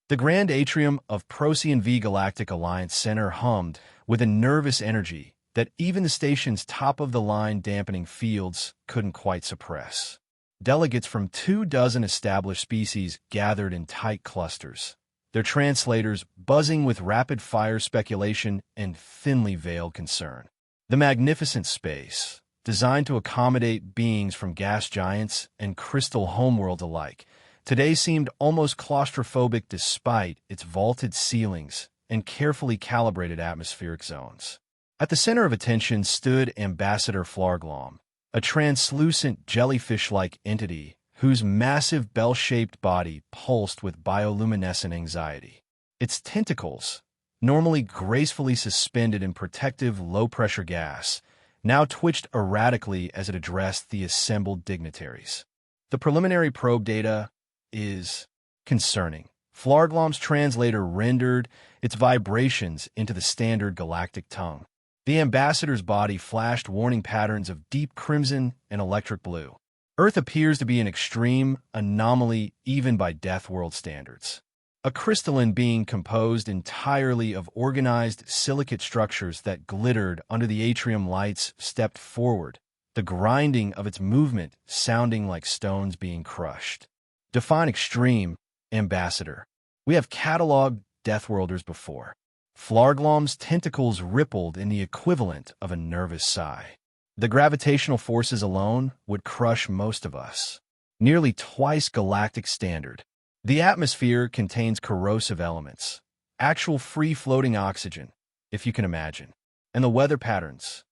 The grand atrium of Procyon V Galactic Alliance Center hummed with a nervous energy that even the station's top-of-the-line dampening fields couldn't quite suppress. Delegates from 24 established species gathered in tight clusters, their translators buzzing with rapid-fire speculation and thinly veiled concern. The magnificent space, designed to accommodate beings from gas giants and crystal homeworlds alike, today seemed almost claustrophobic despite its vaulted ceilings and carefully calibrated atmospheric zones. At the center of attention stood Ambassador Flarglom, a translucent jellyfish-like entity whose massive bell-shaped body pulsed with bioluminescent anxiety. Its tentacles, normally gracefully suspended in protective low-pressure gas, now twitched erratically as it addressed the assembled dignitaries. The preliminary probe data is concerning. Flarglom's translator rendered its vibrations into the standard galactic tongue. The ambassador's body flashed warning patterns of deep crimson and electric blue. Earth appears to be an extreme anomaly even by Deathworld standards. A crystalline being composed entirely of organized silicate structures that glittered under the atrium lights stepped forward, the grinding of its movement sounding like stones being crushed. Define extreme, Ambassador. We have cataloged Deathworlders before. Flarglom's tentacles rippled in the equivalent of a nervous sigh. The gravitational forces alone would crush most of us. Nearly twice galactic standard. The atmosphere contains corrosive elements, actual free-floating oxygen, if you can imagine, and the weather patterns.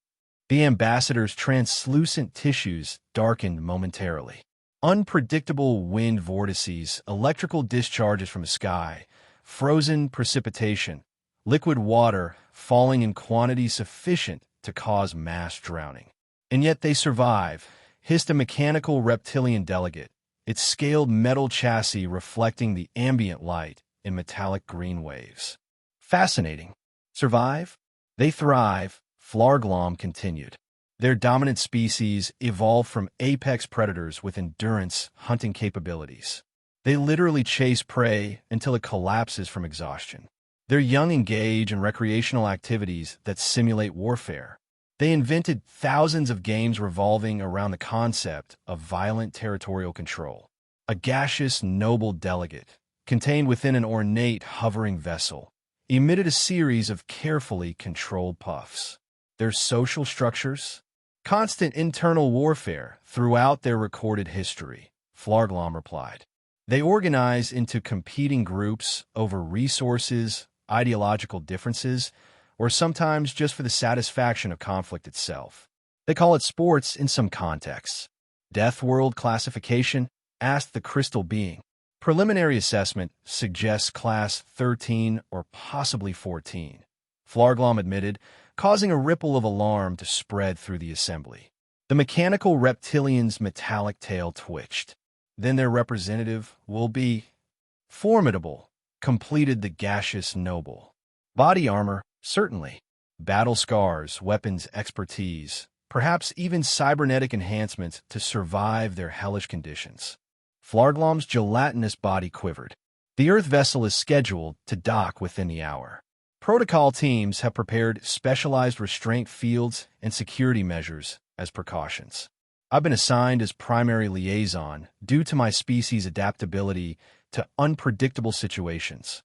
The ambassador's translucent tissues darkened momentarily. Unpredictable wind vortices, electrical discharges from the sky, frozen precipitation, liquid water falling in quantities sufficient to cause mass drowning. And yet they survive, hissed a mechanical reptilian delegate, its scaled metal chassis reflecting the ambient light in metallic green waves. Fascinating. Survive? They thrive, Flarglom continued. Their dominant species evolved from apex predators with endurance hunting capabilities. They literally chase prey until it collapses from exhaustion. Their young engage in recreational activities that simulate warfare. They invented thousands of games revolving around the concept of violent territorial control. A gaseous, noble delegate, contained within an ornate, hovering vessel, emitted a series of carefully controlled puffs. Their social structures? Constant internal warfare throughout their recorded history, Flarglom replied. They organize into competing groups over resources, ideological differences, or sometimes just for the satisfaction of conflict itself. They call it sports in some contexts. Deathworld classification? Asked the crystal being. Preliminary assessment suggests class 13 or possibly 14. Flarglom admitted, causing a ripple of alarm to spread through the assembly. The mechanical reptilian's metallic tail twitched. Then their representative will be formidable, completed the gaseous noble. Body armor, certainly. Battle scars, weapons expertise, perhaps even cybernetic enhancements to survive their hellish conditions. Flarglom's gelatinous body quivered. The Earth vessel is scheduled to dock within the hour. Protocol teams have prepared specialized restraint fields and security measures as precautions. I've been assigned as primary liaison due to my species' adaptability to unpredictable situations.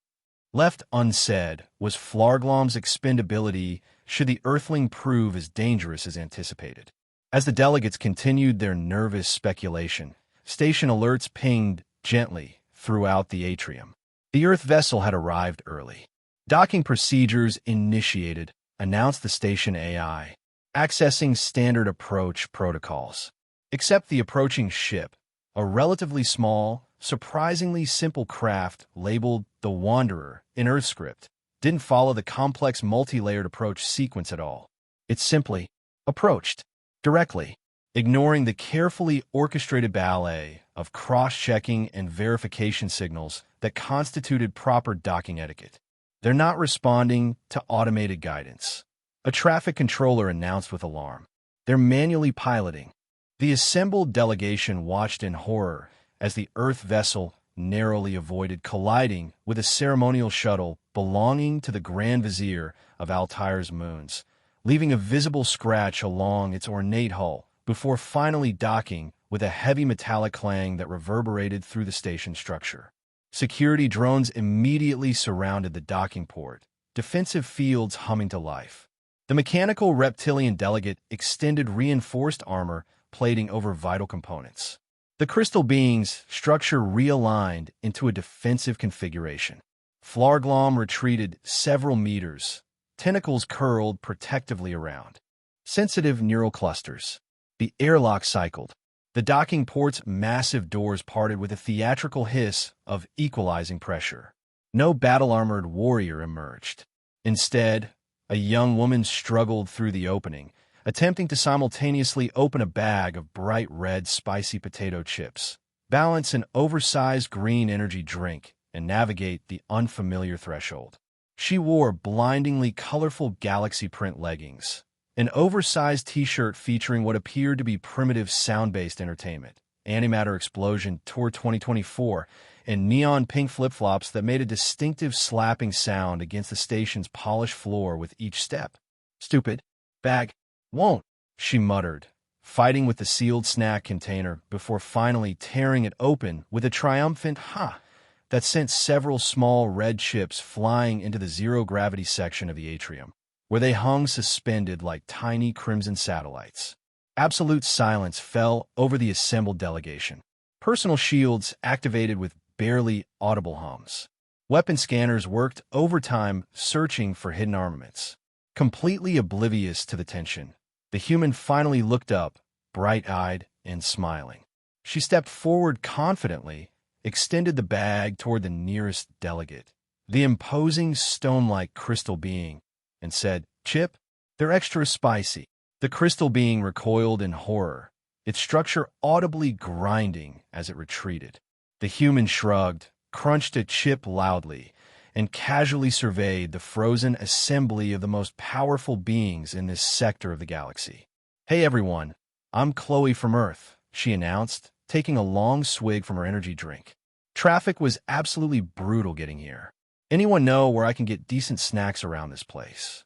Left unsaid was Flarglom's expendability should the Earthling prove as dangerous as anticipated. As the delegates continued their nervous speculation, station alerts pinged gently throughout the atrium. The Earth vessel had arrived early. Docking procedures initiated, announced the station AI, accessing standard approach protocols. Except the approaching ship, a relatively small, surprisingly simple craft labeled the Wanderer in Earthscript, didn't follow the complex multi-layered approach sequence at all. It simply approached directly, ignoring the carefully orchestrated ballet of cross-checking and verification signals that constituted proper docking etiquette. They're not responding to automated guidance. A traffic controller announced with alarm. They're manually piloting. The assembled delegation watched in horror as the Earth vessel narrowly avoided colliding with a ceremonial shuttle belonging to the Grand Vizier of Altair's moons, leaving a visible scratch along its ornate hull before finally docking with a heavy metallic clang that reverberated through the station structure. Security drones immediately surrounded the docking port, defensive fields humming to life. The mechanical reptilian delegate extended reinforced armor plating over vital components. The crystal being's structure realigned into a defensive configuration. Flarglom retreated several meters, tentacles curled protectively around. Sensitive neural clusters. The airlock cycled. The docking port's massive doors parted with a theatrical hiss of equalizing pressure. No battle-armored warrior emerged. Instead, a young woman struggled through the opening, attempting to simultaneously open a bag of bright red spicy potato chips, balance an oversized green energy drink, and navigate the unfamiliar threshold. She wore blindingly colorful galaxy print leggings, an oversized t-shirt featuring what appeared to be primitive sound-based entertainment, Antimatter Explosion Tour 2024, and neon pink flip-flops that made a distinctive slapping sound against the station's polished floor with each step. "Stupid. Bag. Won't," she muttered, fighting with the sealed snack container before finally tearing it open with a triumphant "ha" that sent several small red chips flying into the zero-gravity section of the atrium, where they hung suspended like tiny crimson satellites. Absolute silence fell over the assembled delegation. Personal shields activated with barely audible hums. Weapon scanners worked overtime searching for hidden armaments. Completely oblivious to the tension, the human finally looked up, bright-eyed and smiling. She stepped forward confidently, extended the bag toward the nearest delegate, the imposing stone-like crystal being, and said, "Chip, they're extra spicy." The crystal being recoiled in horror, its structure audibly grinding as it retreated. The human shrugged, crunched a chip loudly, and casually surveyed the frozen assembly of the most powerful beings in this sector of the galaxy. "Hey everyone, I'm Chloe from Earth," she announced, taking a long swig from her energy drink. "Traffic was absolutely brutal getting here. Anyone know where I can get decent snacks around this place?"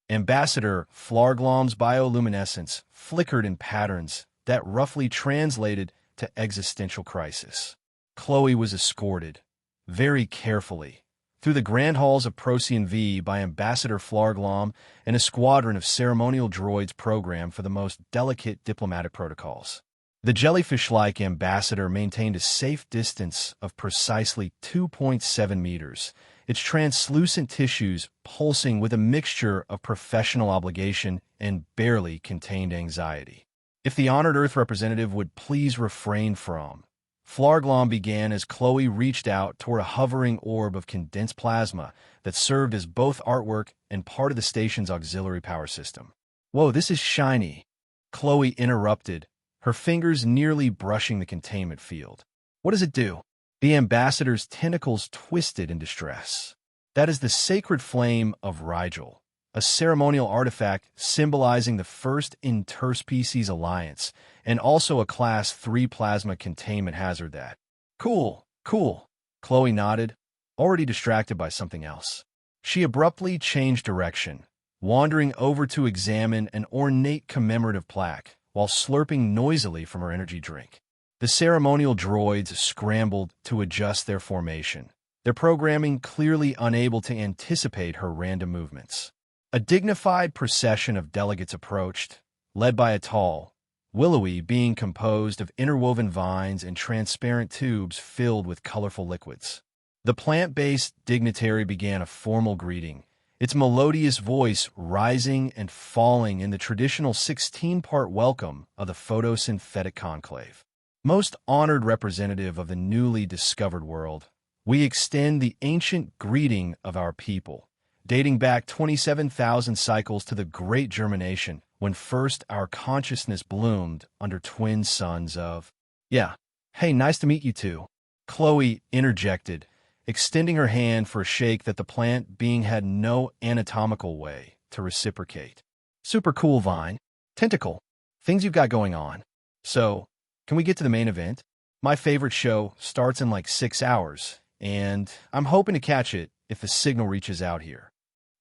Ambassador Flarglom's bioluminescence flickered in patterns that roughly translated to existential crisis. Chloe was escorted, very carefully, through the grand halls of Procyon V by Ambassador Flarglom and a squadron of ceremonial droids programmed for the most delicate diplomatic protocols. The jellyfish-like ambassador maintained a safe distance of precisely 2.7 meters, its translucent tissues pulsing with a mixture of professional obligation and barely contained anxiety. "If the honored Earth representative would please refrain from..." Flarglom began as Chloe reached out toward a hovering orb of condensed plasma that served as both artwork and part of the station's auxiliary power system. "Whoa, this is shiny," Chloe interrupted, her fingers nearly brushing the containment field. "What does it do?" The ambassador's tentacles twisted in distress. "That is the sacred flame of Rigel, a ceremonial artifact symbolizing the first interspecies alliance, and also a Class 3 plasma containment hazard that..." Cool. Chloe nodded, already distracted by something else. She abruptly changed direction, wandering over to examine an ornate commemorative plaque while slurping noisily from her energy drink. The ceremonial droids scrambled to adjust their formation, their programming clearly unable to anticipate her random movements. A dignified procession of delegates approached, led by a tall, willowy being composed of interwoven vines and transparent tubes filled with colorful liquids. The plant-based dignitary began a formal greeting, its melodious voice rising and falling in the traditional 16-part welcome of the photosynthetic conclave. "Most honored representative of the newly discovered world, we extend the ancient greeting of our people, dating back 27,000 cycles to the Great Germination, when first our consciousness bloomed under twin suns of..." "Yeah, hey, nice to meet you two," Chloe interjected, extending her hand for a shake that the plant being had no anatomical way to reciprocate. "Super cool, Vine. Tentacle. Things you've got going on. So, can we get to the main event?" My favorite show starts in like 6 hours, and I'm hoping to catch it if the signal reaches out here.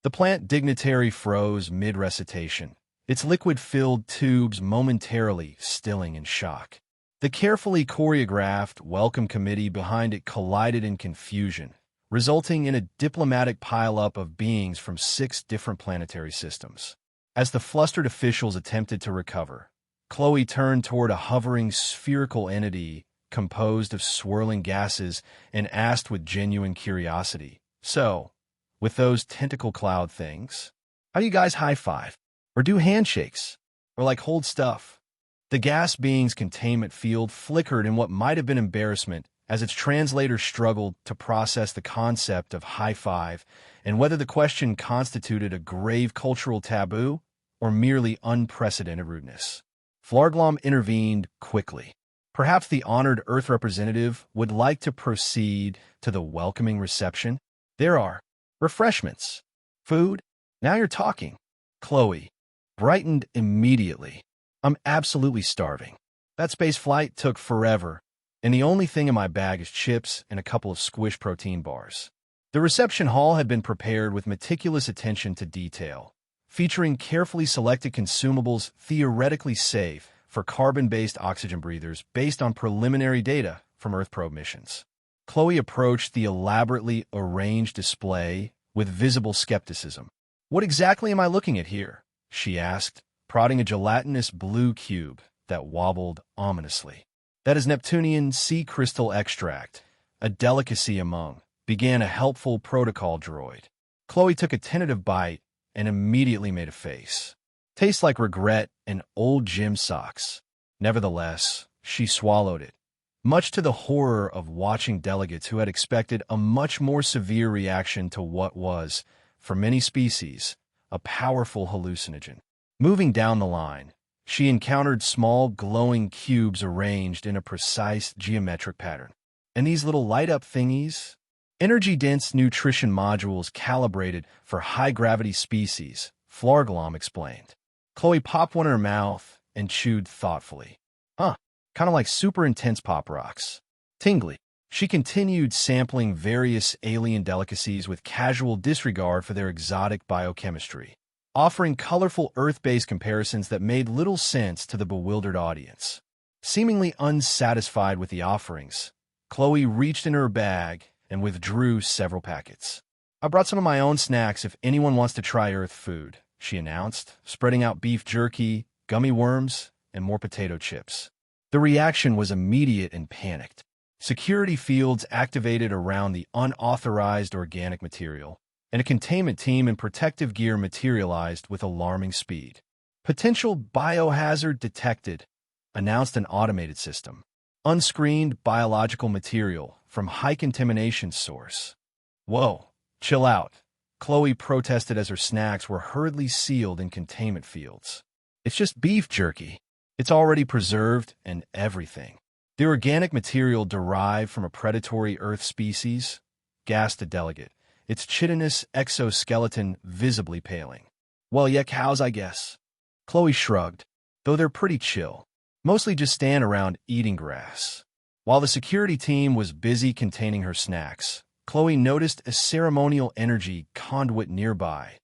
The plant dignitary froze mid-recitation, its liquid-filled tubes momentarily stilling in shock. The carefully choreographed welcome committee behind it collided in confusion, resulting in a diplomatic pileup of beings from 6 different planetary systems. As the flustered officials attempted to recover, Chloe turned toward a hovering spherical entity composed of swirling gases and asked with genuine curiosity, "So, with those tentacle cloud things, how do you guys high-five? Or do handshakes? Or like hold stuff?" The gas being's containment field flickered in what might have been embarrassment as its translator struggled to process the concept of high-five and whether the question constituted a grave cultural taboo or merely unprecedented rudeness. Flarglom intervened quickly. Perhaps the honored Earth representative would like to proceed to the welcoming reception. "There are refreshments. Food? Now you're talking." Chloe brightened immediately. "I'm absolutely starving. That space flight took forever, and the only thing in my bag is chips and a couple of Squish protein bars." The reception hall had been prepared with meticulous attention to detail, featuring carefully selected consumables theoretically safe for carbon-based oxygen breathers based on preliminary data from Earth probe missions. Chloe approached the elaborately arranged display with visible skepticism. "What exactly am I looking at here?" she asked, prodding a gelatinous blue cube that wobbled ominously. "That is Neptunian sea crystal extract, a delicacy among," began a helpful protocol droid. Chloe took a tentative bite and immediately made a face. "Tastes like regret and old gym socks." Nevertheless, she swallowed it, much to the horror of watching delegates who had expected a much more severe reaction to what was, for many species, a powerful hallucinogen. Moving down the line, she encountered small glowing cubes arranged in a precise geometric pattern. "And these little light-up thingies? Energy-dense nutrition modules calibrated for high-gravity species," Flarglom explained. Chloe popped one in her mouth and chewed thoughtfully. "Huh, kind of like super intense pop rocks. Tingly." She continued sampling various alien delicacies with casual disregard for their exotic biochemistry, offering colorful Earth-based comparisons that made little sense to the bewildered audience. Seemingly unsatisfied with the offerings, Chloe reached in her bag and withdrew several packets. "I brought some of my own snacks if anyone wants to try Earth food," she announced, spreading out beef jerky, gummy worms, and more potato chips. The reaction was immediate and panicked. Security fields activated around the unauthorized organic material, and a containment team in protective gear materialized with alarming speed. "Potential biohazard detected," announced an automated system. "Unscreened biological material from high contamination source." "Whoa, chill out," Chloe protested as her snacks were hurriedly sealed in containment fields. "It's just beef jerky. It's already preserved and everything." The organic material derived from a predatory Earth species, gasped a delegate, its chitinous exoskeleton visibly paling. "Well, yeah, cows, I guess." Chloe shrugged, though they're pretty chill. Mostly just stand around eating grass. While the security team was busy containing her snacks, Chloe noticed a ceremonial energy conduit nearby,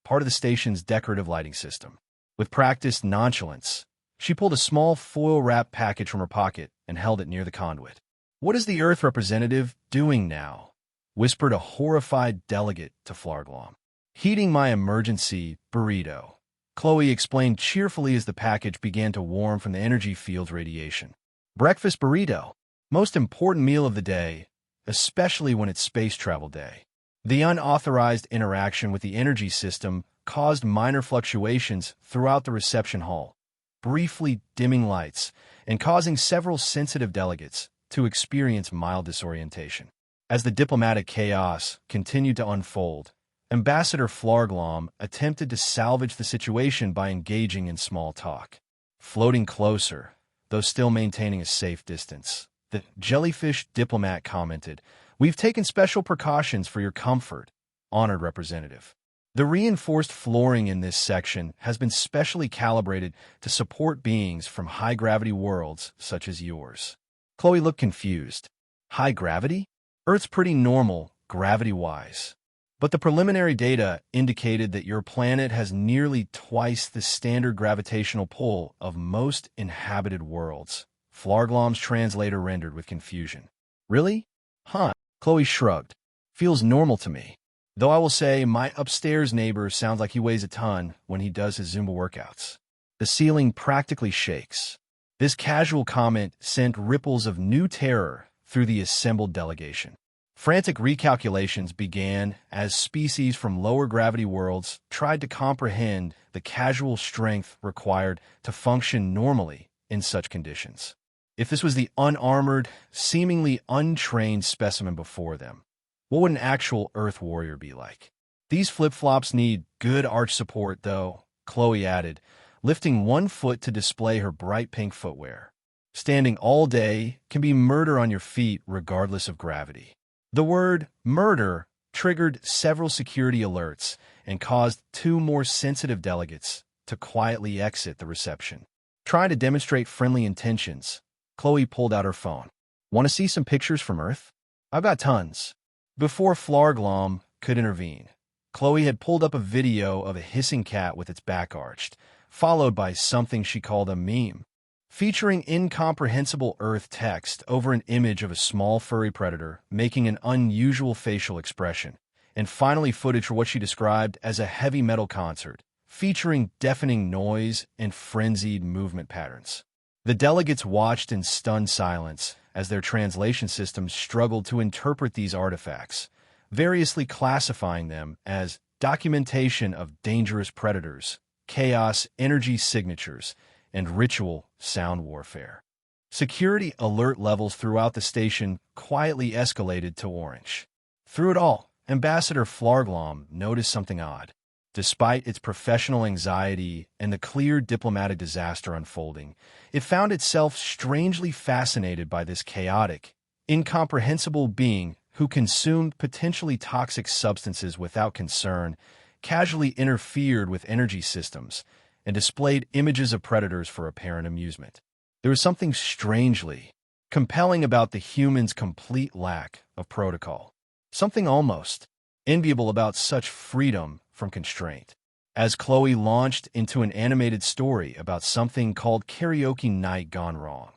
part of the station's decorative lighting system. With practiced nonchalance, she pulled a small foil-wrapped package from her pocket and held it near the conduit. "What is the Earth representative doing now?" whispered a horrified delegate to Flarglom. "Heating my emergency burrito," Chloe explained cheerfully as the package began to warm from the energy field's radiation. "Breakfast burrito. Most important meal of the day, especially when it's space travel day." The unauthorized interaction with the energy system caused minor fluctuations throughout the reception hall, briefly dimming lights and causing several sensitive delegates to experience mild disorientation. As the diplomatic chaos continued to unfold, Ambassador Flarglom attempted to salvage the situation by engaging in small talk. Floating closer, though still maintaining a safe distance, the jellyfish diplomat commented, "We've taken special precautions for your comfort, honored representative. The reinforced flooring in this section has been specially calibrated to support beings from high-gravity worlds such as yours." Chloe looked confused. High gravity? Earth's pretty normal, gravity-wise. But the preliminary data indicated that your planet has nearly twice the standard gravitational pull of most inhabited worlds. Flarglom's translator rendered with confusion. Really? Huh. Chloe shrugged. Feels normal to me. Though I will say my upstairs neighbor sounds like he weighs a ton when he does his Zumba workouts. The ceiling practically shakes. This casual comment sent ripples of new terror through the assembled delegation. Frantic recalculations began as species from lower gravity worlds tried to comprehend the casual strength required to function normally in such conditions. If this was the unarmored, seemingly untrained specimen before them, what would an actual Earth warrior be like? These flip-flops need good arch support, though, Chloe added, lifting one foot to display her bright pink footwear. Standing all day can be murder on your feet regardless of gravity. The word murder triggered several security alerts and caused two more sensitive delegates to quietly exit the reception. Trying to demonstrate friendly intentions, Chloe pulled out her phone. Want to see some pictures from Earth? I've got tons. Before Flarglom could intervene, Chloe had pulled up a video of a hissing cat with its back arched, followed by something she called a meme, featuring incomprehensible Earth text over an image of a small furry predator making an unusual facial expression, and finally footage for what she described as a heavy metal concert, featuring deafening noise and frenzied movement patterns. The delegates watched in stunned silence as their translation systems struggled to interpret these artifacts, variously classifying them as documentation of dangerous predators, chaos energy signatures, and ritual sound warfare. Security alert levels throughout the station quietly escalated to orange. Through it all, Ambassador Flarglom noticed something odd. Despite its professional anxiety and the clear diplomatic disaster unfolding, it found itself strangely fascinated by this chaotic, incomprehensible being who consumed potentially toxic substances without concern, casually interfered with energy systems, and displayed images of predators for apparent amusement. There was something strangely compelling about the humans' complete lack of protocol, something almost enviable about such freedom from constraint. As Chloe launched into an animated story about something called Karaoke Night Gone Wrong,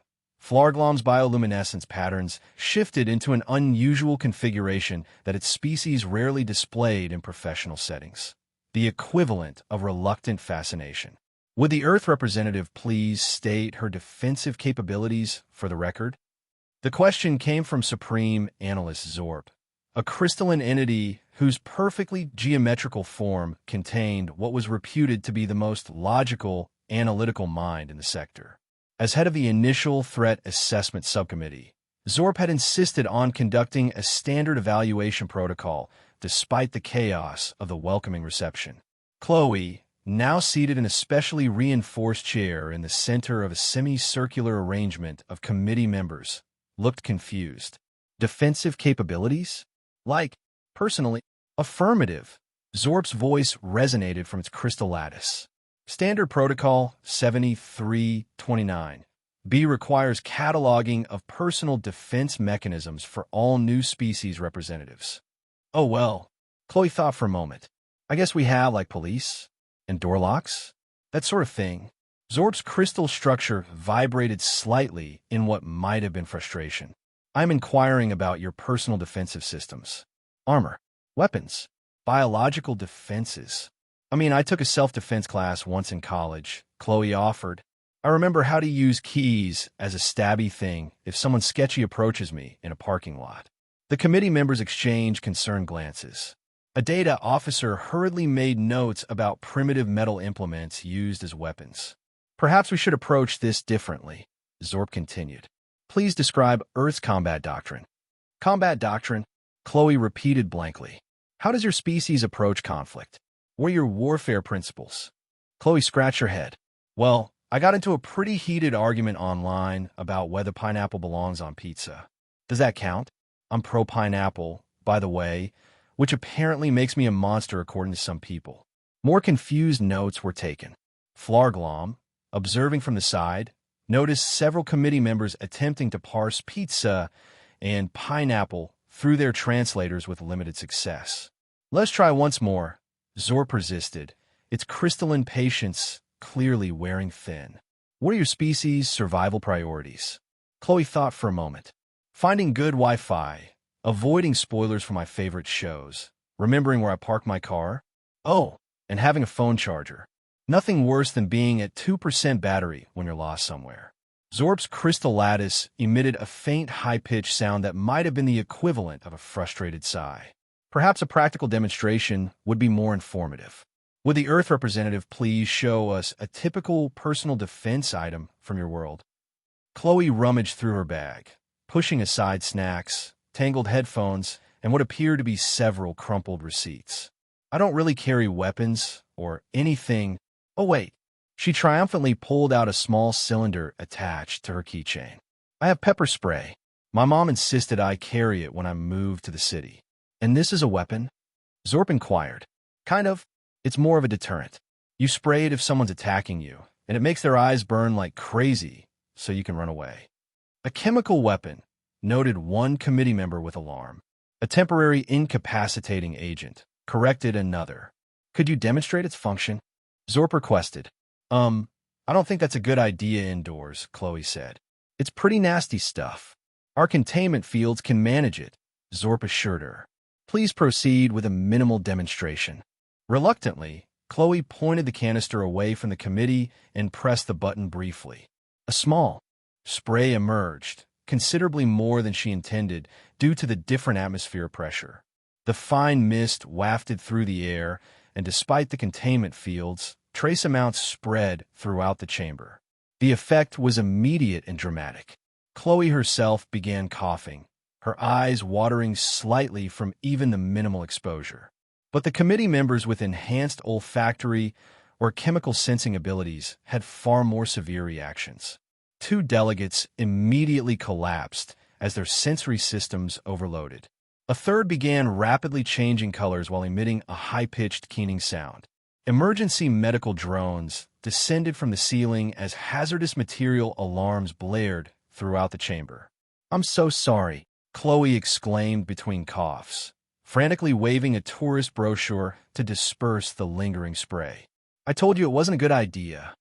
Flarglom's bioluminescence patterns shifted into an unusual configuration that its species rarely displayed in professional settings, the equivalent of reluctant fascination. Would the Earth representative please state her defensive capabilities for the record? The question came from Supreme Analyst Zorp, a crystalline entity whose perfectly geometrical form contained what was reputed to be the most logical, analytical mind in the sector. As head of the Initial Threat Assessment Subcommittee, Zorp had insisted on conducting a standard evaluation protocol despite the chaos of the welcoming reception. Chloe, now seated in a specially reinforced chair in the center of a semicircular arrangement of committee members, looked confused. Defensive capabilities? Like, personally, affirmative. Zorp's voice resonated from its crystal lattice. Standard Protocol 7329. B requires cataloging of personal defense mechanisms for all new species representatives. Oh well, Chloe thought for a moment. I guess we have, like, police and door locks? That sort of thing. Zorp's crystal structure vibrated slightly in what might have been frustration. I'm inquiring about your personal defensive systems. Armor, weapons, biological defenses. I took a self-defense class once in college, Chloe offered. I remember how to use keys as a stabby thing if someone sketchy approaches me in a parking lot. The committee members exchanged concerned glances. A data officer hurriedly made notes about primitive metal implements used as weapons. Perhaps we should approach this differently, Zorp continued. Please describe Earth's combat doctrine. Combat doctrine? Chloe repeated blankly. How does your species approach conflict? What are your warfare principles? Chloe scratched her head. Well, I got into a pretty heated argument online about whether pineapple belongs on pizza. Does that count? I'm pro-pineapple, by the way, which apparently makes me a monster according to some people. More confused notes were taken. Flarglom, observing from the side, noticed several committee members attempting to parse pizza and pineapple through their translators with limited success. Let's try once more. Zor persisted, its crystalline patience clearly wearing thin. What are your species' survival priorities? Chloe thought for a moment. Finding good Wi-Fi, avoiding spoilers for my favorite shows, remembering where I park my car. Oh, and having a phone charger. Nothing worse than being at 2% battery when you're lost somewhere. Zorp's crystal lattice emitted a faint high-pitched sound that might have been the equivalent of a frustrated sigh. Perhaps a practical demonstration would be more informative. Would the Earth representative please show us a typical personal defense item from your world? Chloe rummaged through her bag, pushing aside snacks, tangled headphones, and what appeared to be several crumpled receipts. I don't really carry weapons or anything. Oh, wait. She triumphantly pulled out a small cylinder attached to her keychain. I have pepper spray. My mom insisted I carry it when I moved to the city. And this is a weapon? Zorp inquired. Kind of. It's more of a deterrent. You spray it if someone's attacking you, and it makes their eyes burn like crazy so you can run away. A chemical weapon, noted one committee member with alarm. A temporary incapacitating agent, corrected another. Could you demonstrate its function? Zorp requested. I don't think that's a good idea indoors, Chloe said. It's pretty nasty stuff. Our containment fields can manage it, Zorp assured her. Please proceed with a minimal demonstration. Reluctantly, Chloe pointed the canister away from the committee and pressed the button briefly. A small spray emerged, considerably more than she intended due to the different atmosphere pressure. The fine mist wafted through the air, and despite the containment fields, trace amounts spread throughout the chamber. The effect was immediate and dramatic. Chloe herself began coughing, her eyes watering slightly from even the minimal exposure. But the committee members with enhanced olfactory or chemical sensing abilities had far more severe reactions. 2 delegates immediately collapsed as their sensory systems overloaded. A third began rapidly changing colors while emitting a high-pitched keening sound. Emergency medical drones descended from the ceiling as hazardous material alarms blared throughout the chamber. I'm so sorry, Chloe exclaimed between coughs, frantically waving a tourist brochure to disperse the lingering spray. I told you it wasn't a good idea.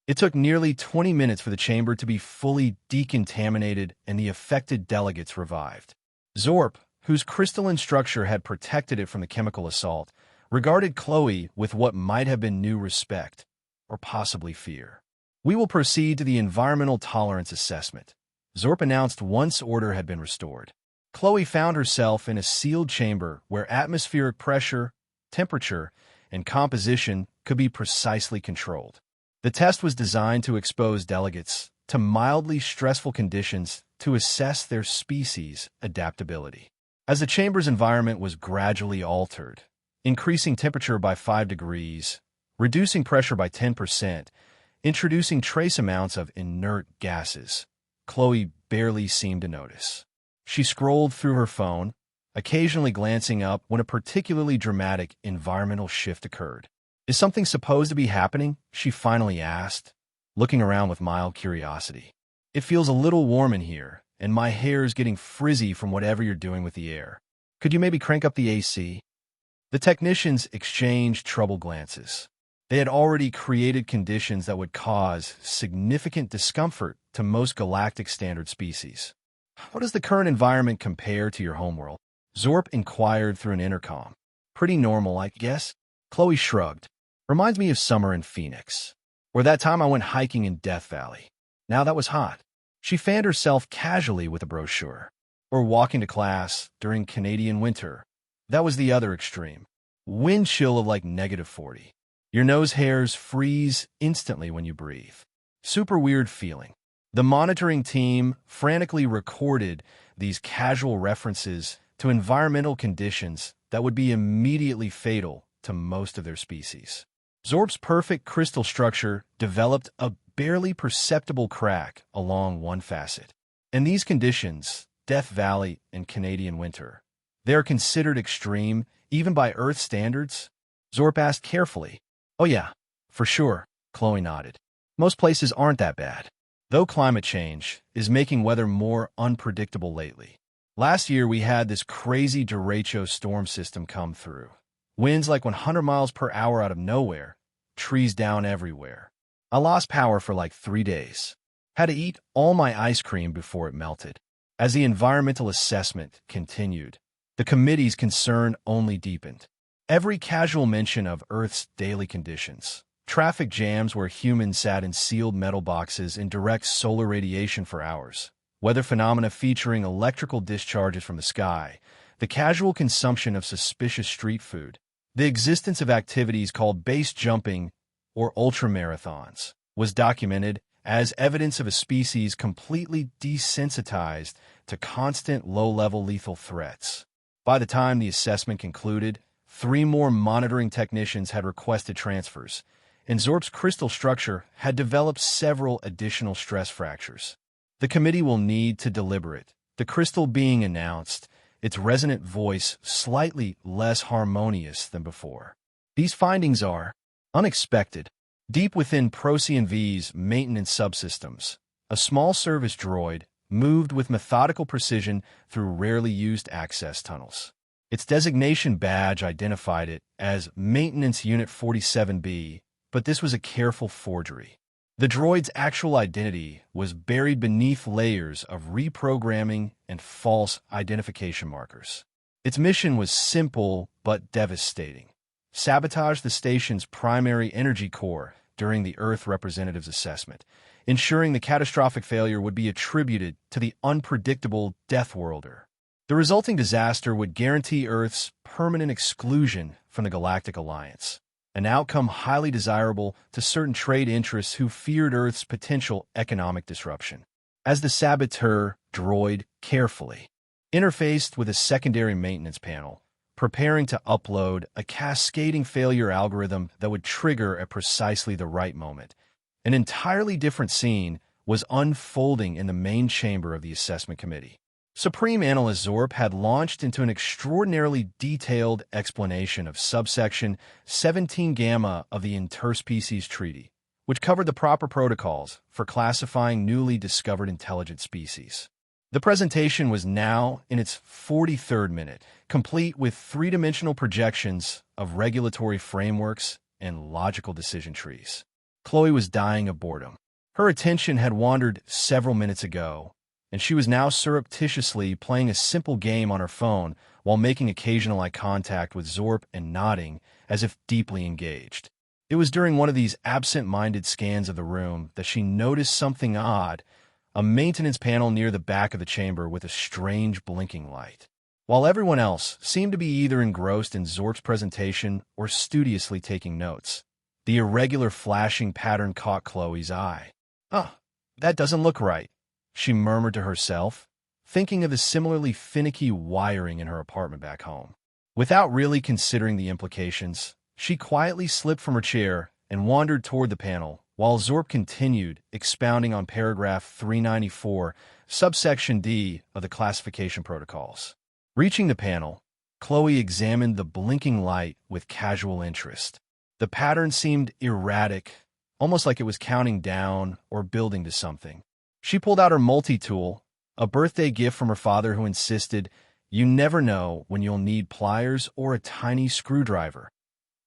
It took nearly 20 minutes for the chamber to be fully decontaminated and the affected delegates revived. Zorp, whose crystalline structure had protected it from the chemical assault, regarded Chloe with what might have been new respect, or possibly fear. We will proceed to the environmental tolerance assessment, Zorp announced once order had been restored. Chloe found herself in a sealed chamber where atmospheric pressure, temperature, and composition could be precisely controlled. The test was designed to expose delegates to mildly stressful conditions to assess their species' adaptability. As the chamber's environment was gradually altered, increasing temperature by 5 degrees, reducing pressure by 10%, introducing trace amounts of inert gases, Chloe barely seemed to notice. She scrolled through her phone, occasionally glancing up when a particularly dramatic environmental shift occurred. Is something supposed to be happening? She finally asked, looking around with mild curiosity. It feels a little warm in here, and my hair is getting frizzy from whatever you're doing with the air. Could you maybe crank up the AC? The technicians exchanged troubled glances. They had already created conditions that would cause significant discomfort to most galactic standard species. How does the current environment compare to your homeworld? Zorp inquired through an intercom. Pretty normal, I guess. Chloe shrugged. Reminds me of summer in Phoenix, or that time I went hiking in Death Valley. Now that was hot. She fanned herself casually with a brochure. Or walking to class during Canadian winter. That was the other extreme. Wind chill of like -40. Your nose hairs freeze instantly when you breathe. Super weird feeling. The monitoring team frantically recorded these casual references to environmental conditions that would be immediately fatal to most of their species. Zorp's perfect crystal structure developed a barely perceptible crack along one facet. In these conditions, Death Valley and Canadian winter, they are considered extreme even by Earth standards? Zorp asked carefully. Oh yeah, for sure, Chloe nodded. Most places aren't that bad. though climate change is making weather more unpredictable lately. Last year, we had this crazy derecho storm system come through. Winds like 100 miles per hour out of nowhere, trees down everywhere. I lost power for like 3 days. Had to eat all my ice cream before it melted. As the environmental assessment continued, the committee's concern only deepened. Every casual mention of Earth's daily conditions, traffic jams where humans sat in sealed metal boxes in direct solar radiation for hours, weather phenomena featuring electrical discharges from the sky, the casual consumption of suspicious street food, the existence of activities called base jumping or ultramarathons was documented as evidence of a species completely desensitized to constant low-level lethal threats. By the time the assessment concluded, 3 more monitoring technicians had requested transfers, and Zorp's crystal structure had developed several additional stress fractures. The committee will need to deliberate, the crystal being announced, its resonant voice slightly less harmonious than before. These findings are unexpected. Deep within Procyon V's maintenance subsystems, a small service droid moved with methodical precision through rarely used access tunnels. Its designation badge identified it as Maintenance Unit 47B, but this was a careful forgery. The droid's actual identity was buried beneath layers of reprogramming and false identification markers. Its mission was simple but devastating. Sabotage the station's primary energy core during the Earth Representative's assessment, ensuring the catastrophic failure would be attributed to the unpredictable Deathworlder. The resulting disaster would guarantee Earth's permanent exclusion from the Galactic Alliance, an outcome highly desirable to certain trade interests who feared Earth's potential economic disruption. As the saboteur droid carefully interfaced with a secondary maintenance panel, preparing to upload a cascading failure algorithm that would trigger at precisely the right moment, an entirely different scene was unfolding in the main chamber of the assessment committee. Supreme Analyst Zorp had launched into an extraordinarily detailed explanation of subsection 17 Gamma of the Interspecies Treaty, which covered the proper protocols for classifying newly discovered intelligent species. The presentation was now in its 43rd minute, complete with 3-dimensional projections of regulatory frameworks and logical decision trees. Chloe was dying of boredom. Her attention had wandered several minutes ago, and she was now surreptitiously playing a simple game on her phone while making occasional eye contact with Zorp and nodding as if deeply engaged. It was during one of these absent-minded scans of the room that she noticed something odd, a maintenance panel near the back of the chamber with a strange blinking light. While everyone else seemed to be either engrossed in Zorp's presentation or studiously taking notes, the irregular flashing pattern caught Chloe's eye. That doesn't look right," she murmured to herself, thinking of the similarly finicky wiring in her apartment back home. Without really considering the implications, she quietly slipped from her chair and wandered toward the panel, while Zorp continued expounding on paragraph 394, subsection D of the classification protocols. Reaching the panel, Chloe examined the blinking light with casual interest. The pattern seemed erratic, almost like it was counting down or building to something. She pulled out her multi-tool, a birthday gift from her father who insisted, "You never know when you'll need pliers or a tiny screwdriver,"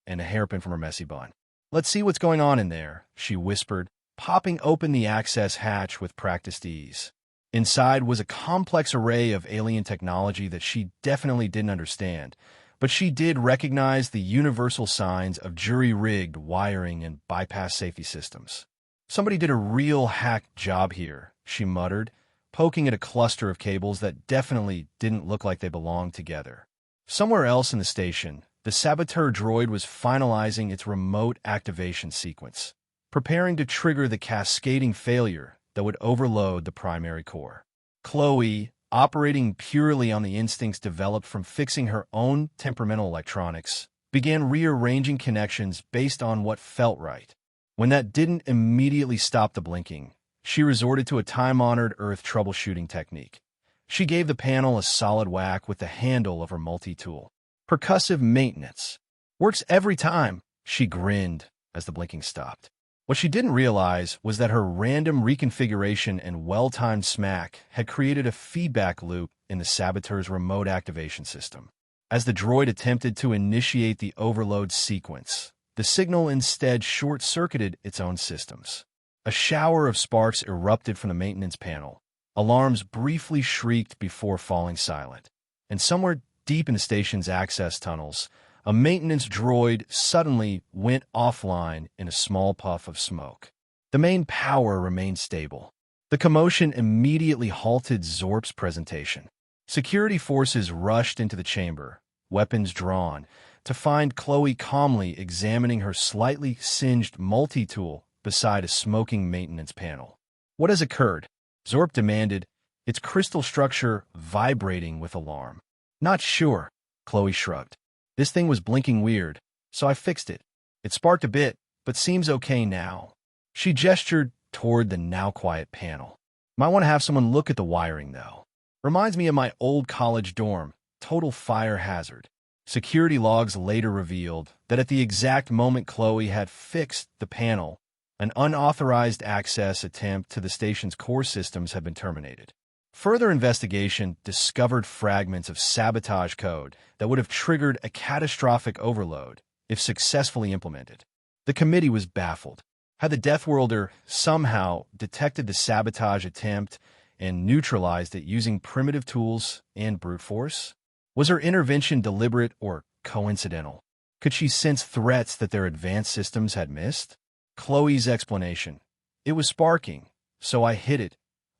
and a hairpin from her messy bun. "Let's see what's going on in there," she whispered, popping open the access hatch with practiced ease. Inside was a complex array of alien technology that she definitely didn't understand, but she did recognize the universal signs of jury-rigged wiring and bypass safety systems. "Somebody did a real hack job here," she muttered, poking at a cluster of cables that definitely didn't look like they belonged together. Somewhere else in the station, the saboteur droid was finalizing its remote activation sequence, preparing to trigger the cascading failure that would overload the primary core. Chloe, operating purely on the instincts developed from fixing her own temperamental electronics, began rearranging connections based on what felt right. When that didn't immediately stop the blinking, she resorted to a time-honored Earth troubleshooting technique. She gave the panel a solid whack with the handle of her multi-tool. "Percussive maintenance. Works every time," she grinned as the blinking stopped. What she didn't realize was that her random reconfiguration and well-timed smack had created a feedback loop in the saboteur's remote activation system. As the droid attempted to initiate the overload sequence, the signal instead short-circuited its own systems. A shower of sparks erupted from the maintenance panel. Alarms briefly shrieked before falling silent. And somewhere deep in the station's access tunnels, a maintenance droid suddenly went offline in a small puff of smoke. The main power remained stable. The commotion immediately halted Zorp's presentation. Security forces rushed into the chamber, weapons drawn, to find Chloe calmly examining her slightly singed multi-tool beside a smoking maintenance panel. "What has occurred?" Zorp demanded, its crystal structure vibrating with alarm. "Not sure," Chloe shrugged. "This thing was blinking weird, so I fixed it. It sparked a bit, but seems okay now." She gestured toward the now-quiet panel. "Might want to have someone look at the wiring, though. Reminds me of my old college dorm, total fire hazard." Security logs later revealed that at the exact moment Chloe had fixed the panel, an unauthorized access attempt to the station's core systems had been terminated. Further investigation discovered fragments of sabotage code that would have triggered a catastrophic overload if successfully implemented. The committee was baffled. Had the Deathworlder somehow detected the sabotage attempt and neutralized it using primitive tools and brute force? Was her intervention deliberate or coincidental? Could she sense threats that their advanced systems had missed? Chloe's explanation: "It was sparking, so I hit it,"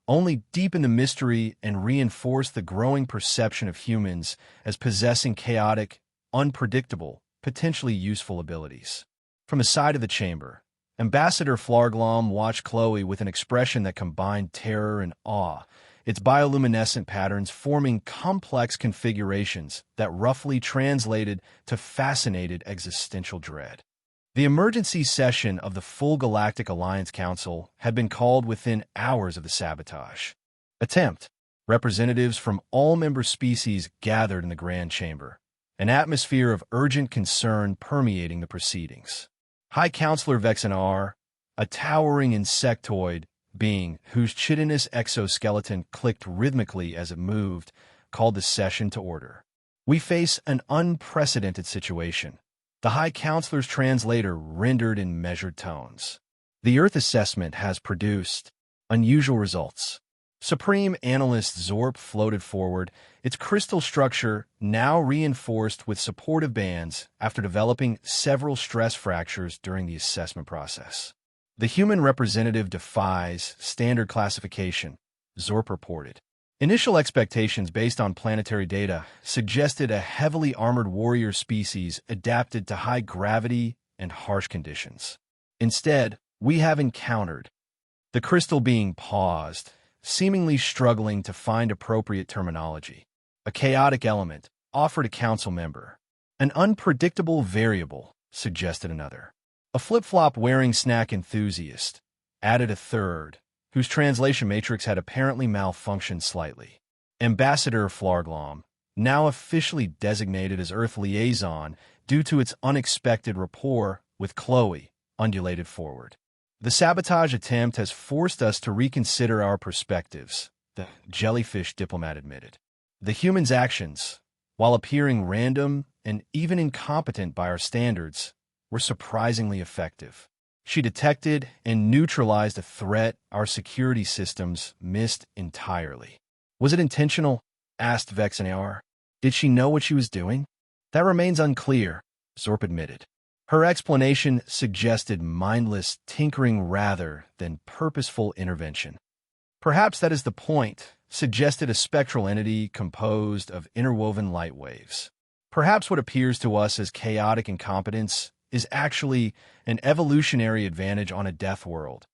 only deepened the mystery and reinforced the growing perception of humans as possessing chaotic, unpredictable, potentially useful abilities. From the side of the chamber, Ambassador Flarglom watched Chloe with an expression that combined terror and awe, its bioluminescent patterns forming complex configurations that roughly translated to fascinated existential dread. The emergency session of the full Galactic Alliance Council had been called within hours of the sabotage attempt. Representatives from all member species gathered in the Grand Chamber, an atmosphere of urgent concern permeating the proceedings. High Counselor Vexenar, a towering insectoid being whose chitinous exoskeleton clicked rhythmically as it moved, called the session to order. "We face an unprecedented situation," the High Counselor's translator rendered in measured tones. "The Earth assessment has produced unusual results." Supreme Analyst Zorp floated forward, its crystal structure now reinforced with supportive bands after developing several stress fractures during the assessment process. "The human representative defies standard classification," Zorp reported. Initial expectations based on planetary data suggested a heavily armored warrior species adapted to high gravity and harsh conditions. "Instead, we have encountered—" the crystal being paused, seemingly struggling to find appropriate terminology. "A chaotic element," offered a council member. "An unpredictable variable," suggested another. "A flip-flop-wearing snack enthusiast," added a third, whose translation matrix had apparently malfunctioned slightly. Ambassador Flarglom, now officially designated as Earth Liaison due to its unexpected rapport with Chloe, undulated forward. "The sabotage attempt has forced us to reconsider our perspectives," the jellyfish diplomat admitted. "The humans' actions, while appearing random and even incompetent by our standards, were surprisingly effective." She detected and neutralized a threat our security systems missed entirely. "Was it intentional?" asked Vexenar. "Did she know what she was doing?" "That remains unclear," Zorp admitted. Her explanation suggested mindless tinkering rather than purposeful intervention. "Perhaps that is the point," suggested a spectral entity composed of interwoven light waves. "Perhaps what appears to us as chaotic incompetence is actually an evolutionary advantage on a death world,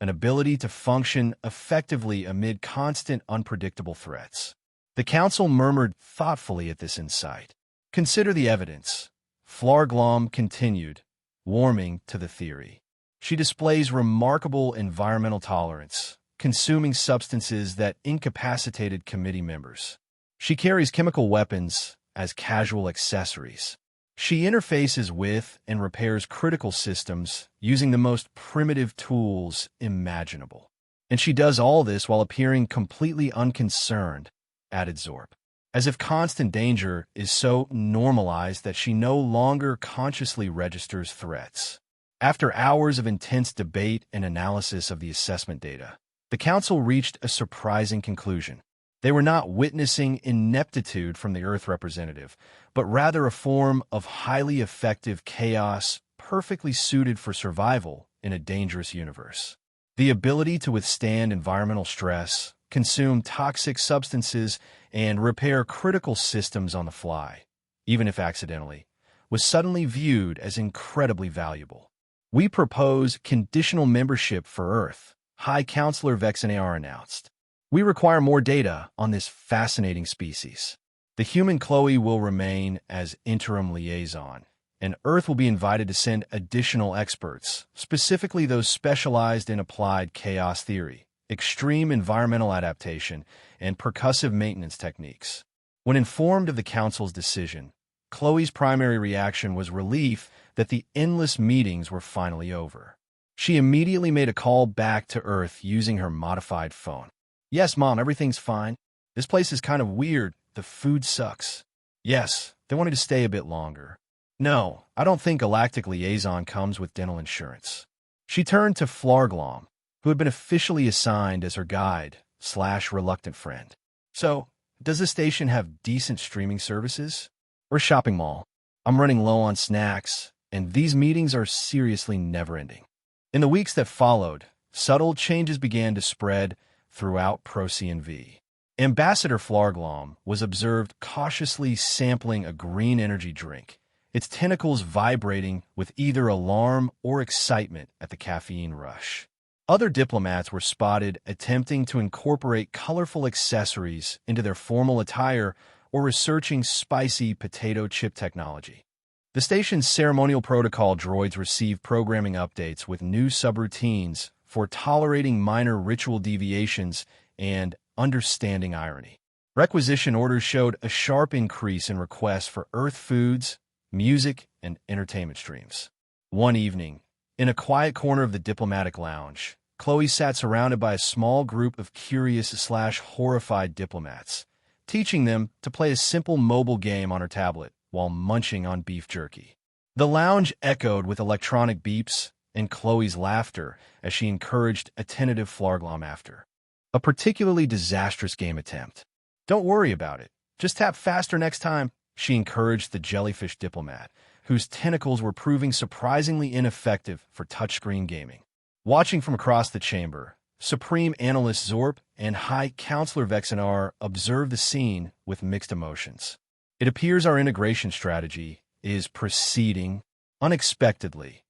an ability to function effectively amid constant unpredictable threats." The council murmured thoughtfully at this insight. "Consider the evidence," Flarglom continued, warming to the theory. "She displays remarkable environmental tolerance, consuming substances that incapacitated committee members. She carries chemical weapons as casual accessories. She interfaces with and repairs critical systems using the most primitive tools imaginable. And she does all this while appearing completely unconcerned, added Zorp, as if constant danger is so normalized that she no longer consciously registers threats. After hours of intense debate and analysis of the assessment data, the council reached a surprising conclusion. They were not witnessing ineptitude from the Earth representative, but rather a form of highly effective chaos perfectly suited for survival in a dangerous universe. The ability to withstand environmental stress, consume toxic substances, and repair critical systems on the fly, even if accidentally, was suddenly viewed as incredibly valuable. We propose conditional membership for Earth, High Counselor Vexenar announced. We require more data on this fascinating species. The human Chloe will remain as interim liaison, and Earth will be invited to send additional experts, specifically those specialized in applied chaos theory, extreme environmental adaptation, and percussive maintenance techniques. When informed of the Council's decision, Chloe's primary reaction was relief that the endless meetings were finally over. She immediately made a call back to Earth using her modified phone. Yes, Mom, everything's fine. This place is kind of weird. The food sucks. Yes, they wanted to stay a bit longer. No, I don't think Galactic Liaison comes with dental insurance. She turned to Flarglom, who had been officially assigned as her guide/reluctant friend. So, does the station have decent streaming services? Or a shopping mall? I'm running low on snacks, and these meetings are seriously never-ending. In the weeks that followed, subtle changes began to spread throughout Procyon V. Ambassador Flarglom was observed cautiously sampling a green energy drink, its tentacles vibrating with either alarm or excitement at the caffeine rush. Other diplomats were spotted attempting to incorporate colorful accessories into their formal attire or researching spicy potato chip technology. The station's ceremonial protocol droids received programming updates with new subroutines for tolerating minor ritual deviations and understanding irony. Requisition orders showed a sharp increase in requests for Earth foods, music, and entertainment streams. One evening, in a quiet corner of the diplomatic lounge, Chloe sat surrounded by a small group of curious/horrified diplomats, teaching them to play a simple mobile game on her tablet while munching on beef jerky. The lounge echoed with electronic beeps and Chloe's laughter as she encouraged attentive Flarglom after. A particularly disastrous game attempt. Don't worry about it. Just tap faster next time, she encouraged the jellyfish diplomat, whose tentacles were proving surprisingly ineffective for touchscreen gaming. Watching from across the chamber, Supreme Analyst Zorp and High Counselor Vexenar observed the scene with mixed emotions. It appears our integration strategy is proceeding unexpectedly,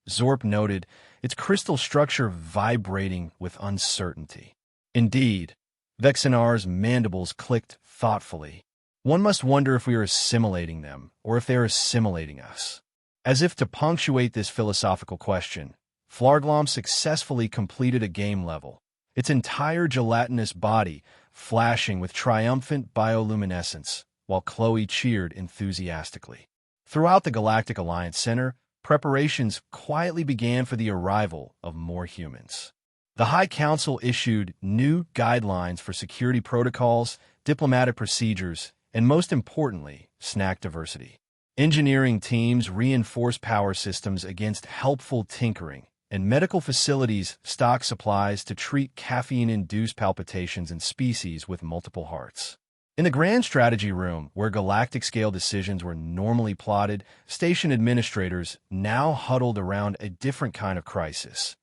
Zorp noted, its crystal structure vibrating with uncertainty. Indeed, Vexenar's mandibles clicked thoughtfully. One must wonder if we are assimilating them, or if they are assimilating us. As if to punctuate this philosophical question, Flarglom successfully completed a game level, its entire gelatinous body flashing with triumphant bioluminescence, while Chloe cheered enthusiastically. Throughout the Galactic Alliance Center, preparations quietly began for the arrival of more humans. The High Council issued new guidelines for security protocols, diplomatic procedures, and most importantly, snack diversity. Engineering teams reinforced power systems against helpful tinkering, and medical facilities stocked supplies to treat caffeine-induced palpitations in species with multiple hearts. In the Grand Strategy Room, where galactic-scale decisions were normally plotted, station administrators now huddled around a different kind of crisis,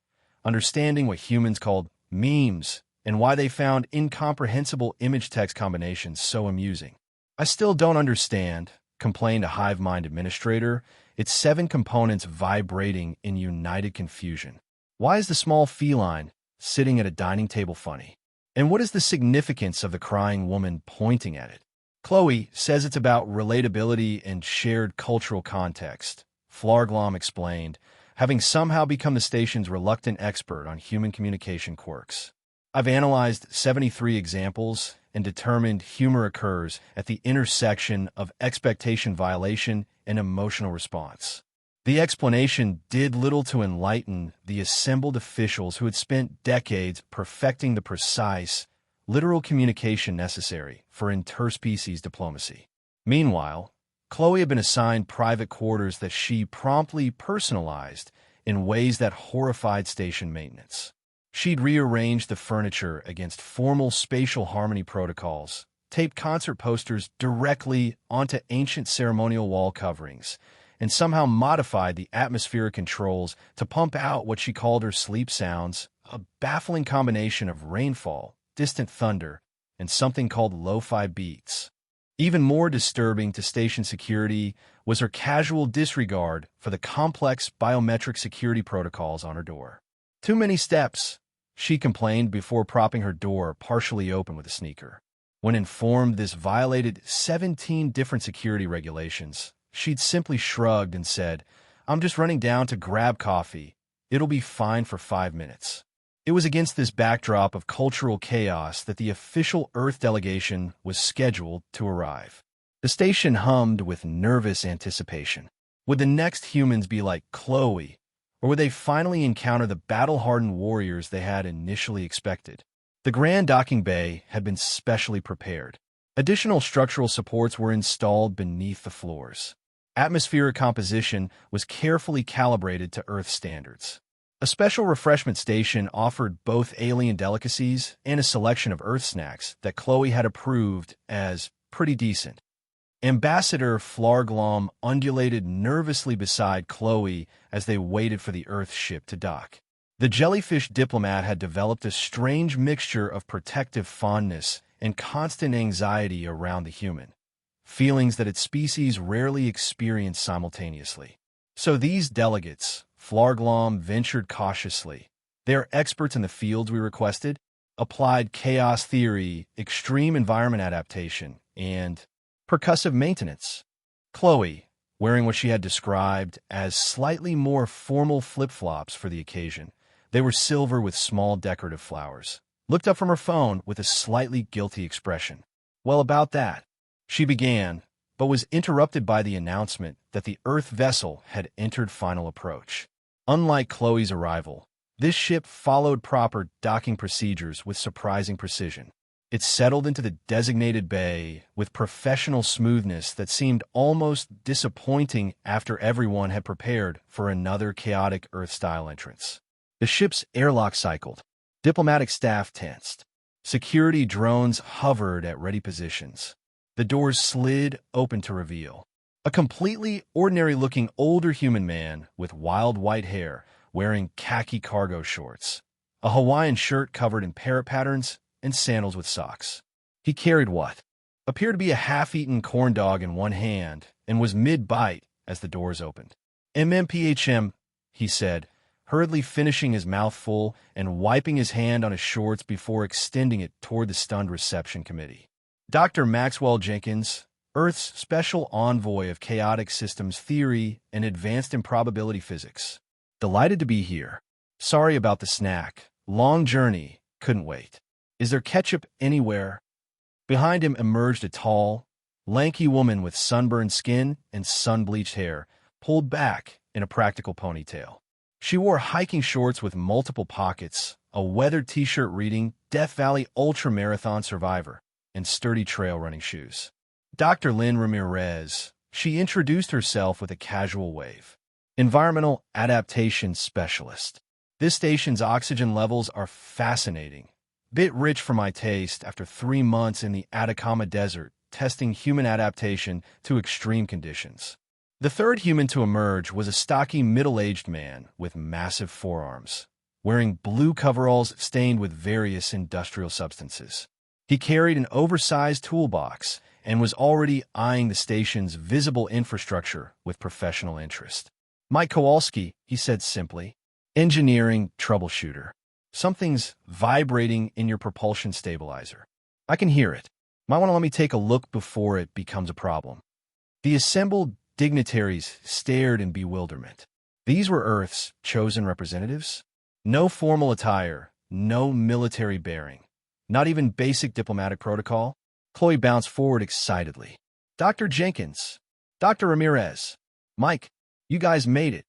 understanding what humans called memes and why they found incomprehensible image-text combinations so amusing. I still don't understand, complained a hive mind administrator, its 7 components vibrating in united confusion. Why is the small feline sitting at a dining table funny? And what is the significance of the crying woman pointing at it? Chloe says it's about relatability and shared cultural context, Flarglom explained, having somehow become the station's reluctant expert on human communication quirks. I've analyzed 73 examples, and determined humor occurs at the intersection of expectation violation and emotional response. The explanation did little to enlighten the assembled officials who had spent decades perfecting the precise, literal communication necessary for interspecies diplomacy. Meanwhile, Chloe had been assigned private quarters that she promptly personalized in ways that horrified station maintenance. She'd rearranged the furniture against formal spatial harmony protocols, taped concert posters directly onto ancient ceremonial wall coverings, and somehow modified the atmospheric controls to pump out what she called her sleep sounds, a baffling combination of rainfall, distant thunder, and something called lo-fi beats. Even more disturbing to station security was her casual disregard for the complex biometric security protocols on her door. "Too many steps," she complained before propping her door partially open with a sneaker. When informed this violated 17 different security regulations, she'd simply shrugged and said, "I'm just running down to grab coffee. It'll be fine for 5 minutes." It was against this backdrop of cultural chaos that the official Earth delegation was scheduled to arrive. The station hummed with nervous anticipation. Would the next humans be like Chloe, or would they finally encounter the battle-hardened warriors they had initially expected? The Grand Docking Bay had been specially prepared. Additional structural supports were installed beneath the floors. Atmospheric composition was carefully calibrated to Earth standards. A special refreshment station offered both alien delicacies and a selection of Earth snacks that Chloe had approved as pretty decent. Ambassador Flarglom undulated nervously beside Chloe as they waited for the Earth ship to dock. The jellyfish diplomat had developed a strange mixture of protective fondness and constant anxiety around the human, feelings that its species rarely experienced simultaneously. So these delegates, Flarglom ventured cautiously. They are experts in the fields we requested: applied chaos theory, extreme environment adaptation, and percussive maintenance. Chloe, wearing what she had described as slightly more formal flip-flops for the occasion, they were silver with small decorative flowers, looked up from her phone with a slightly guilty expression. "Well, about that," she began, but was interrupted by the announcement that the Earth vessel had entered final approach. Unlike Chloe's arrival, this ship followed proper docking procedures with surprising precision. It settled into the designated bay with professional smoothness that seemed almost disappointing after everyone had prepared for another chaotic Earth-style entrance. The ship's airlock cycled. Diplomatic staff tensed. Security drones hovered at ready positions. The doors slid open to reveal a completely ordinary-looking older human man with wild white hair, wearing khaki cargo shorts, a Hawaiian shirt covered in parrot patterns, and sandals with socks. He carried what appeared to be a half-eaten corn dog in one hand and was mid-bite as the doors opened. "MMPHM," he said, hurriedly finishing his mouthful and wiping his hand on his shorts before extending it toward the stunned reception committee. "Dr. Maxwell Jenkins, Earth's special envoy of chaotic systems theory and advanced improbability physics. Delighted to be here. Sorry about the snack. Long journey. Couldn't wait. Is there ketchup anywhere?" Behind him emerged a tall, lanky woman with sunburned skin and sun-bleached hair, pulled back in a practical ponytail. She wore hiking shorts with multiple pockets, a weathered t-shirt reading Death Valley Ultra Marathon Survivor, and sturdy trail running shoes. "Dr. Lynn Ramirez," she introduced herself with a casual wave. "Environmental adaptation specialist. This station's oxygen levels are fascinating. Bit rich for my taste after 3 months in the Atacama Desert testing human adaptation to extreme conditions." The third human to emerge was a stocky middle-aged man with massive forearms, wearing blue coveralls stained with various industrial substances. He carried an oversized toolbox and was already eyeing the station's visible infrastructure with professional interest. "Mike Kowalski," he said simply. "Engineering troubleshooter. Something's vibrating in your propulsion stabilizer. I can hear it. Might want to let me take a look before it becomes a problem." The assembled dignitaries stared in bewilderment. These were Earth's chosen representatives? No formal attire, no military bearing, Not even basic diplomatic protocol? Chloe bounced forward excitedly. Dr. Jenkins, Dr. Ramirez, Mike, you guys made it.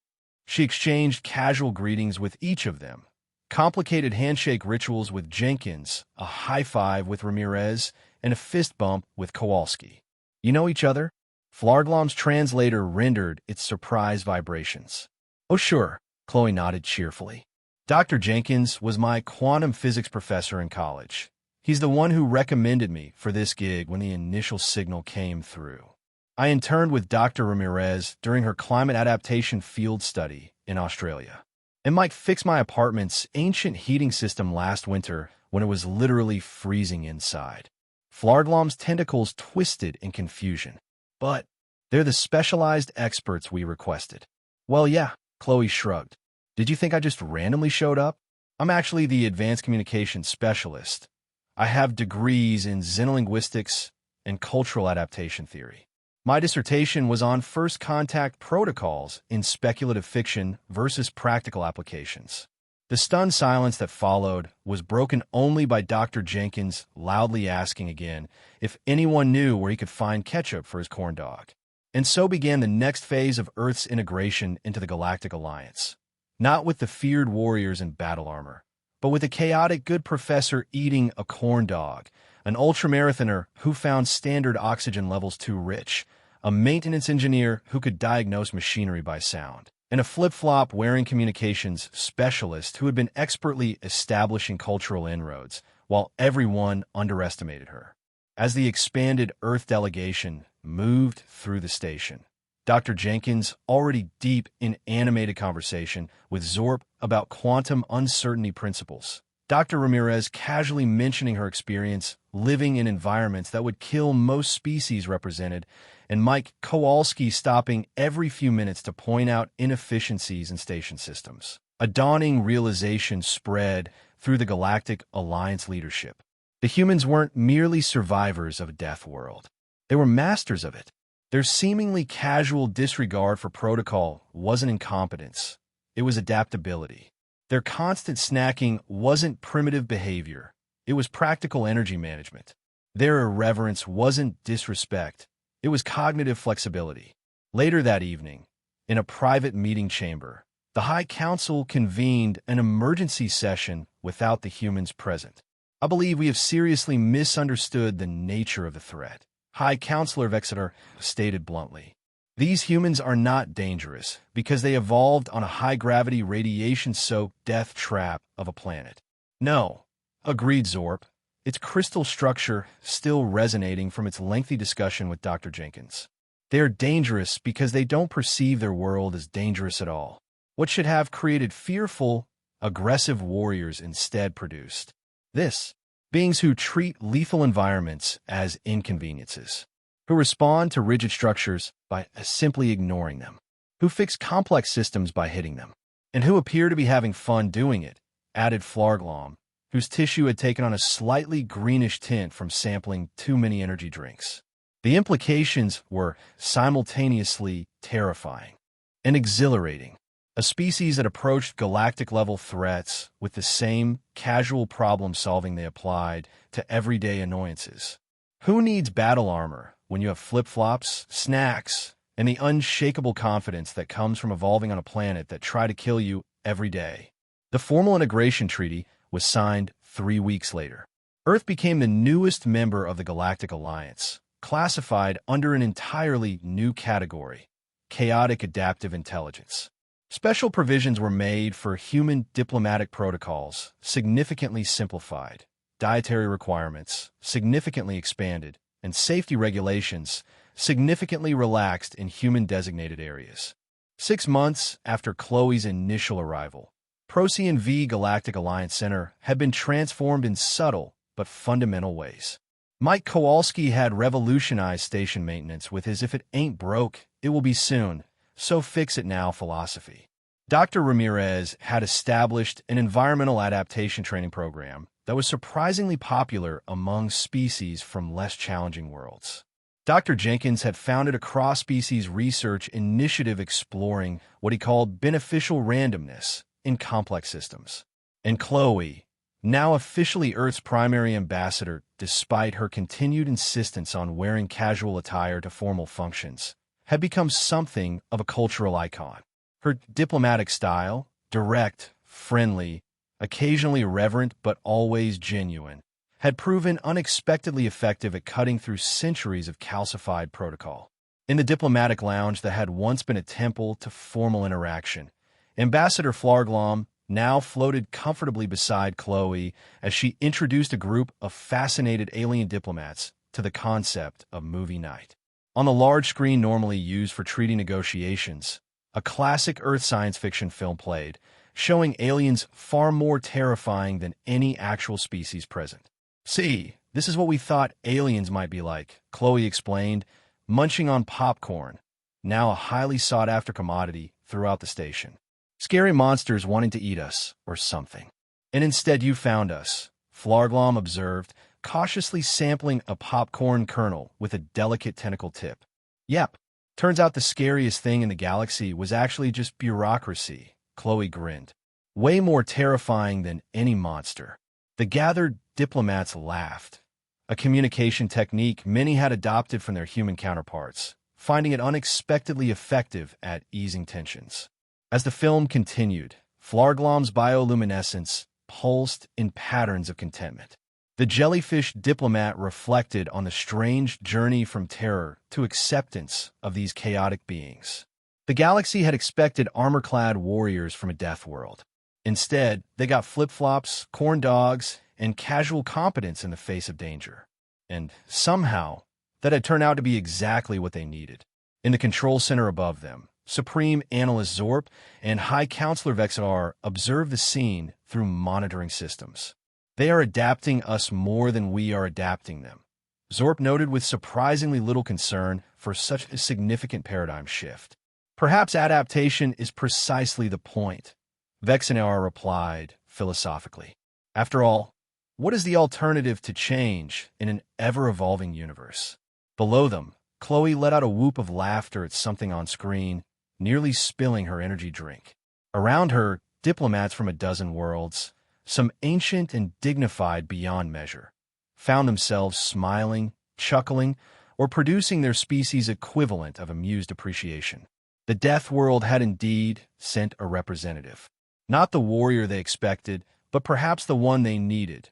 She exchanged casual greetings with each of them. Complicated handshake rituals with Jenkins, a high five with Ramirez, and a fist bump with Kowalski. You know each other? Flarglom's translator rendered its surprise vibrations. Oh sure, Chloe nodded cheerfully. Dr. Jenkins was my quantum physics professor in college. He's the one who recommended me for this gig when the initial signal came through. I interned with Dr. Ramirez during her climate adaptation field study in Australia. And Mike fixed my apartment's ancient heating system last winter when it was literally freezing inside. Flarglom's tentacles twisted in confusion. But they're the specialized experts we requested. Well, yeah, Chloe shrugged. Did you think I just randomly showed up? I'm actually the advanced communications specialist. I have degrees in xenolinguistics and cultural adaptation theory. My dissertation was on first contact protocols in speculative fiction versus practical applications. The stunned silence that followed was broken only by Dr. Jenkins loudly asking again if anyone knew where he could find ketchup for his corn dog. And so began the next phase of Earth's integration into the Galactic Alliance. Not with the feared warriors in battle armor, but with a chaotic good professor eating a corn dog, an ultramarathoner who found standard oxygen levels too rich, a maintenance engineer who could diagnose machinery by sound, and a flip-flop wearing communications specialist who had been expertly establishing cultural inroads, while everyone underestimated her. As the expanded Earth delegation moved through the station, Dr. Jenkins, already deep in animated conversation with Zorp about quantum uncertainty principles, Dr. Ramirez casually mentioning her experience living in environments that would kill most species represented, and Mike Kowalski stopping every few minutes to point out inefficiencies in station systems. A dawning realization spread through the Galactic Alliance leadership. The humans weren't merely survivors of a death world. They were masters of it. Their seemingly casual disregard for protocol wasn't incompetence. It was adaptability. Their constant snacking wasn't primitive behavior. It was practical energy management. Their irreverence wasn't disrespect. It was cognitive flexibility. Later that evening, in a private meeting chamber, the High Council convened an emergency session without the humans present. I believe we have seriously misunderstood the nature of the threat, High Counselor Vexeter stated bluntly. These humans are not dangerous because they evolved on a high-gravity, radiation-soaked death trap of a planet. No, agreed Zorp, its crystal structure still resonating from its lengthy discussion with Dr. Jenkins. They are dangerous because they don't perceive their world as dangerous at all. What should have created fearful, aggressive warriors instead produced this: beings who treat lethal environments as inconveniences, who respond to rigid structures by simply ignoring them, who fix complex systems by hitting them, and who appear to be having fun doing it, added Flarglom, whose tissue had taken on a slightly greenish tint from sampling too many energy drinks. The implications were simultaneously terrifying and exhilarating. A species that approached galactic-level threats with the same casual problem-solving they applied to everyday annoyances. Who needs battle armor when you have flip-flops, snacks, and the unshakable confidence that comes from evolving on a planet that try to kill you every day? The formal integration treaty was signed 3 weeks later. Earth became the newest member of the Galactic Alliance, classified under an entirely new category: chaotic adaptive intelligence. Special provisions were made for human diplomatic protocols, significantly simplified, dietary requirements, significantly expanded, and safety regulations, significantly relaxed in human-designated areas. 6 months after Chloe's initial arrival, Procyon V Galactic Alliance Center had been transformed in subtle but fundamental ways. Mike Kowalski had revolutionized station maintenance with his "if it ain't broke, it will be soon, so fix it now" philosophy. Dr. Ramirez had established an environmental adaptation training program that was surprisingly popular among species from less challenging worlds. Dr. Jenkins had founded a cross-species research initiative exploring what he called beneficial randomness in complex systems. And Chloe, now officially Earth's primary ambassador despite her continued insistence on wearing casual attire to formal functions, had become something of a cultural icon. Her diplomatic style, direct, friendly, occasionally irreverent but always genuine, had proven unexpectedly effective at cutting through centuries of calcified protocol. In the diplomatic lounge that had once been a temple to formal interaction, Ambassador Flarglom now floated comfortably beside Chloe as she introduced a group of fascinated alien diplomats to the concept of movie night. On the large screen normally used for treaty negotiations, a classic Earth science fiction film played, showing aliens far more terrifying than any actual species present. "See, this is what we thought aliens might be like," Chloe explained, munching on popcorn, now a highly sought-after commodity throughout the station. "Scary monsters wanting to eat us, or something. And instead you found us," Flarglom observed, cautiously sampling a popcorn kernel with a delicate tentacle tip. "Yep, turns out the scariest thing in the galaxy was actually just bureaucracy," Chloe grinned. "Way more terrifying than any monster." The gathered diplomats laughed, a communication technique many had adopted from their human counterparts, finding it unexpectedly effective at easing tensions. As the film continued, Flarglom's bioluminescence pulsed in patterns of contentment. The jellyfish diplomat reflected on the strange journey from terror to acceptance of these chaotic beings. The galaxy had expected armor-clad warriors from a Deathworld. Instead, they got flip-flops, corn dogs, and casual competence in the face of danger. And somehow, that had turned out to be exactly what they needed. In the control center above them, Supreme Analyst Zorp and High Counselor Vexar observe the scene through monitoring systems. "They are adapting us more than we are adapting them," Zorp noted with surprisingly little concern for such a significant paradigm shift. "Perhaps adaptation is precisely the point," Vexar replied philosophically. "After all, what is the alternative to change in an ever-evolving universe?" Below them, Chloe let out a whoop of laughter at something on screen, nearly spilling her energy drink. Around her, diplomats from a dozen worlds, some ancient and dignified beyond measure, found themselves smiling, chuckling, or producing their species' equivalent of amused appreciation. The Deathworld had indeed sent a representative. Not the warrior they expected, but perhaps the one they needed.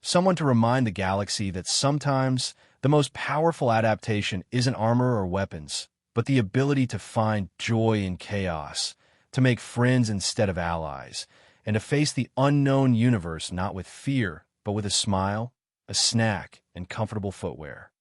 Someone to remind the galaxy that sometimes the most powerful adaptation isn't armor or weapons, but the ability to find joy in chaos, to make friends instead of allies, and to face the unknown universe not with fear, but with a smile, a snack, and comfortable footwear.